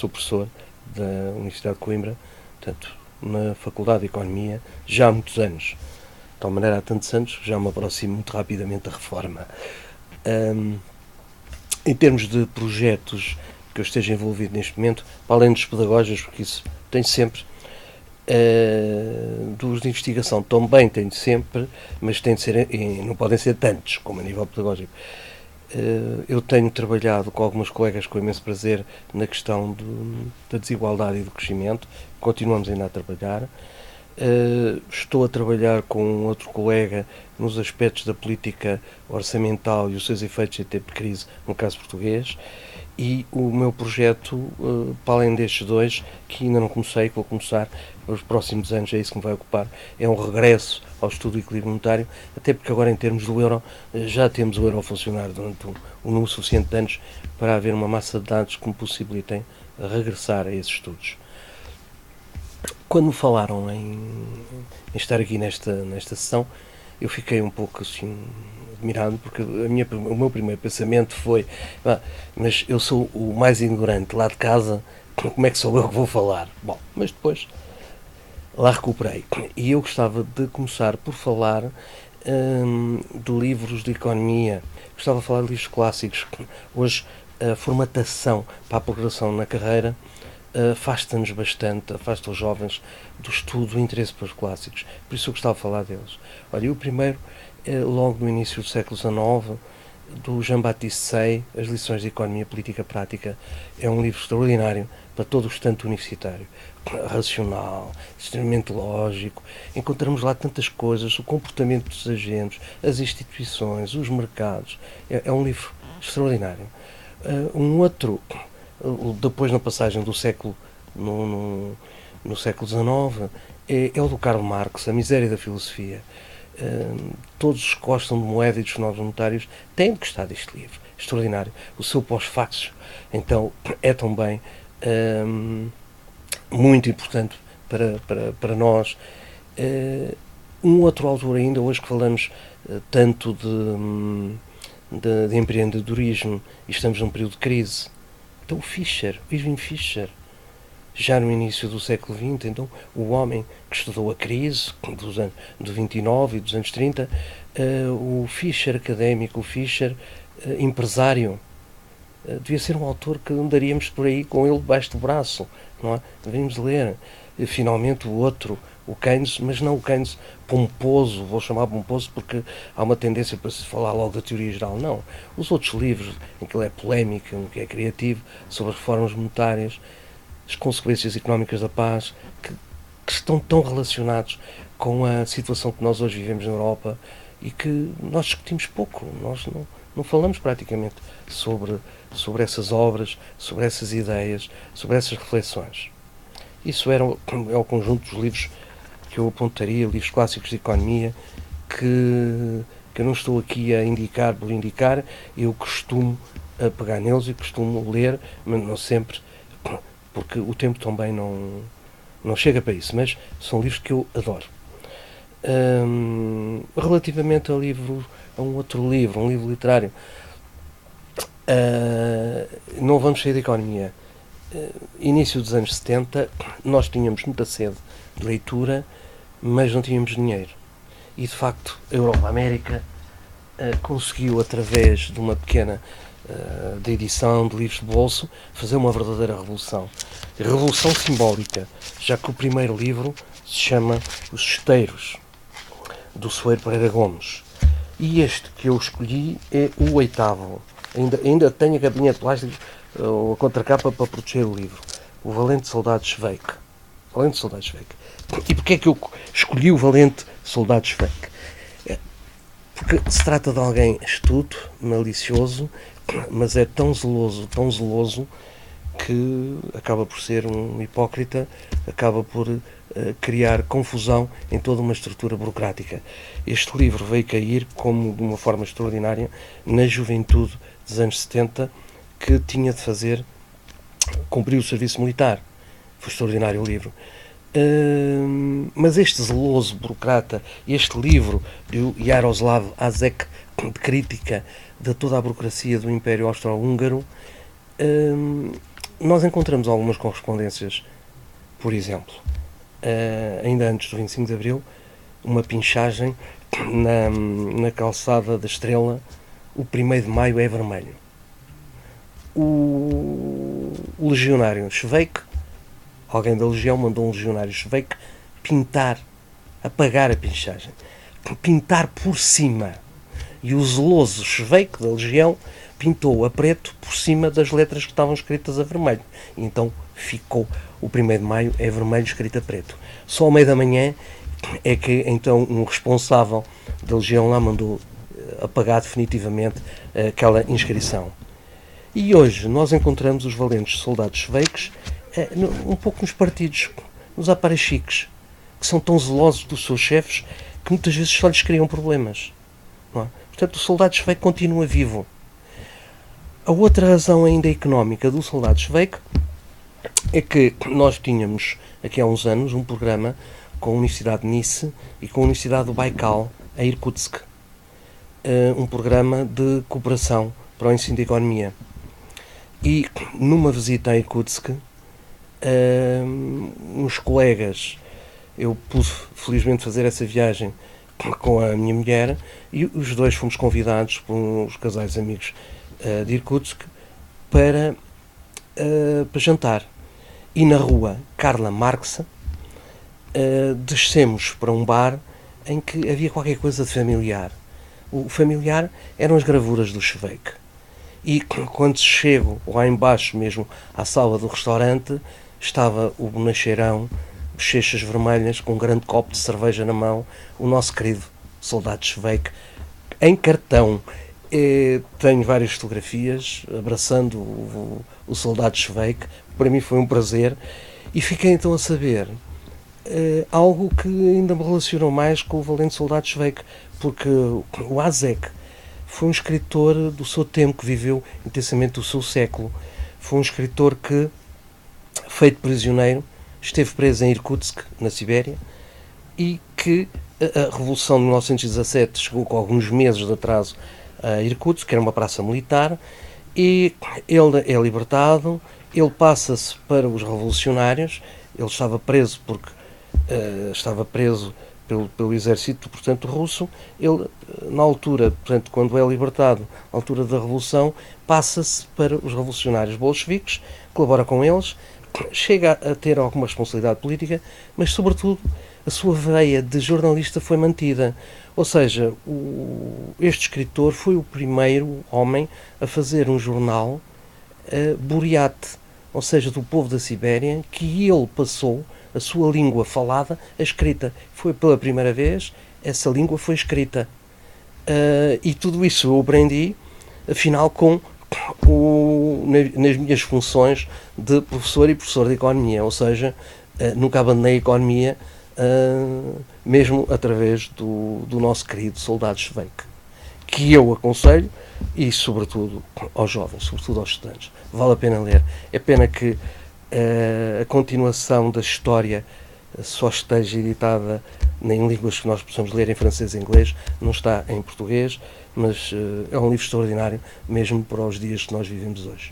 sou professor da Universidade de Coimbra, portanto, na Faculdade de Economia, já há muitos anos. De tal maneira, há tantos anos que já me aproximo muito rapidamente da reforma. Em termos de projetos que eu esteja envolvido neste momento, para além dos pedagógicos, porque isso tenho sempre, dos de investigação também tenho sempre, mas tem de ser, não podem ser tantos como a nível pedagógico. Eu tenho trabalhado com alguns colegas com imenso prazer na questão da desigualdade e do crescimento, continuamos ainda a trabalhar. Estou a trabalhar com outro colega nos aspectos da política orçamental e os seus efeitos em tempo de crise, no caso português, e o meu projeto, para além destes dois, que ainda não comecei, que vou começar nos próximos anos, é isso que me vai ocupar, é um regresso ao estudo do equilíbrio monetário, até porque agora em termos do euro, já temos o euro a funcionar durante um número suficiente de anos para haver uma massa de dados que me possibilitem regressar a esses estudos. Quando me falaram em estar aqui nesta sessão, eu fiquei um pouco assim admirado, porque o meu primeiro pensamento foi: mas eu sou o mais ignorante lá de casa, como é que sou eu que vou falar? Bom, mas depois lá recuperei. E eu gostava de começar por falar de livros de economia. Gostava de falar de livros clássicos. Hoje a formatação para a progressão na carreira afasta-nos bastante, afasta os jovens do estudo, do interesse pelos clássicos. Por isso eu gostava de falar deles. Olha, o primeiro, logo no início do século XIX, do Jean-Baptiste Say, As Lições de Economia Política Prática. É um livro extraordinário para todo o estudante universitário. Racional, extremamente lógico. Encontramos lá tantas coisas, o comportamento dos agentes, as instituições, os mercados. É um livro extraordinário. Um outro, depois na passagem do século, no século XIX, é o do Karl Marx, A Miséria da Filosofia. Todos os que gostam de moeda e dos novos monetários têm de gostar deste livro, extraordinário. O seu pós-fácio, então, é também muito importante para nós. Um outro autor ainda, hoje que falamos tanto de empreendedorismo e estamos num período de crise, então o Fischer, o Irving Fischer, já no início do século XX, então o homem que estudou a crise dos anos de 29 e dos anos 30, o Fischer académico, o Fischer empresário, devia ser um autor que andaríamos por aí com ele debaixo do braço, não é? Deveríamos ler. E, finalmente o outro, o Keynes, mas não o Keynes pomposo, vou chamar pomposo porque há uma tendência para se falar logo da teoria geral, não. Os outros livros em que ele é polémico, em que é criativo, sobre as reformas monetárias, as consequências económicas da paz, que estão tão relacionados com a situação que nós hoje vivemos na Europa e que nós discutimos pouco, nós não falamos praticamente sobre essas obras, sobre essas ideias, sobre essas reflexões. Isso é o conjunto dos livros que eu apontaria, livros clássicos de economia, que eu não estou aqui a indicar por indicar, eu costumo pegar neles e costumo ler, mas não sempre, porque o tempo também não chega para isso, mas são livros que eu adoro. Relativamente a um outro livro, um livro literário, não vamos sair da economia. Início dos anos 70, nós tínhamos muita sede de leitura, mas não tínhamos dinheiro. E, de facto, a Europa América conseguiu, através de uma pequena de edição de livros de bolso, fazer uma verdadeira revolução. Revolução simbólica, já que o primeiro livro se chama Os Esteiros, do Soeiro Pereira Gomes. E este que eu escolhi é o oitavo. Ainda tenho a capinha de plástico, a contracapa para proteger o livro. O Valente Soldado Schweik. Valente Soldado Schweik. E porquê é que eu escolhi o Valente Soldado Schweik? Porque se trata de alguém astuto, malicioso, mas é tão zeloso, que acaba por ser um hipócrita, acaba por criar confusão em toda uma estrutura burocrática. Este livro veio cair como de uma forma extraordinária na juventude dos anos 70, que tinha de cumprir o serviço militar. Foi extraordinário o livro. Mas este zeloso burocrata, este livro de Jaroslav Hasek, de crítica de toda a burocracia do Império Austro-Húngaro, nós encontramos algumas correspondências, por exemplo, ainda antes do 25 de Abril, uma pinchagem na calçada da Estrela, o 1º de Maio é vermelho. O legionário Schweik, alguém da Legião mandou um legionário Schweik apagar a pinchagem, pintar por cima. E o zeloso Schweik da Legião pintou a preto por cima das letras que estavam escritas a vermelho. E então ficou o 1º de Maio é vermelho escrito a preto. Só ao meio da manhã é que então um responsável da Legião lá mandou apagar definitivamente aquela inscrição. E hoje nós encontramos os valentes soldados Schweiks um pouco nos partidos, nos aparachiques, que são tão zelosos dos seus chefes que muitas vezes só lhes criam problemas. Não é? Portanto, o soldado Schweik continua vivo. A outra razão ainda económica do soldado Schweik é que nós tínhamos aqui há uns anos um programa com a Universidade de Nice e com a Universidade do Baikal, em Irkutsk. Um programa de cooperação para o ensino de economia. E numa visita a Irkutsk, uns colegas, eu pude felizmente fazer essa viagem com a minha mulher, e os dois fomos convidados por uns casais amigos de Irkutsk para jantar. E na rua Karl Marx descemos para um bar em que havia qualquer coisa de familiar. O familiar eram as gravuras do Schweik. E quando chego lá embaixo mesmo à sala do restaurante, estava o bonacheirão, bochechas vermelhas, com um grande copo de cerveja na mão, o nosso querido soldado Schweik, em cartão. Tenho várias fotografias abraçando o soldado Schweik. Para mim foi um prazer. E fiquei então a saber algo que ainda me relacionou mais com o valente soldado Schweik, porque o Hazek foi um escritor do seu tempo, que viveu intensamente o seu século. Foi um escritor que, feito prisioneiro, esteve preso em Irkutsk, na Sibéria, e que a Revolução de 1917 chegou com alguns meses de atraso a Irkutsk, que era uma praça militar, e ele é libertado, ele passa-se para os revolucionários. Ele estava preso porque estava preso pelo exército, portanto, russo. Ele, na altura, portanto, quando é libertado, na altura da Revolução, passa-se para os revolucionários bolcheviques, colabora com eles, chega a ter alguma responsabilidade política, mas, sobretudo, a sua veia de jornalista foi mantida. Ou seja, este escritor foi o primeiro homem a fazer um jornal buriate, ou seja, do povo da Sibéria, que ele passou a sua língua falada a escrita. Foi pela primeira vez, essa língua foi escrita. E tudo isso eu aprendi, afinal, nas minhas funções de professor e professor de economia. Ou seja, nunca abandonei a economia, mesmo através do nosso querido soldado Schweik, que eu aconselho, e sobretudo aos jovens, sobretudo aos estudantes. Vale a pena ler. É pena que a continuação da história só esteja editada em línguas que nós possamos ler, em francês e inglês, não está em português, mas é um livro extraordinário, mesmo para os dias que nós vivemos hoje.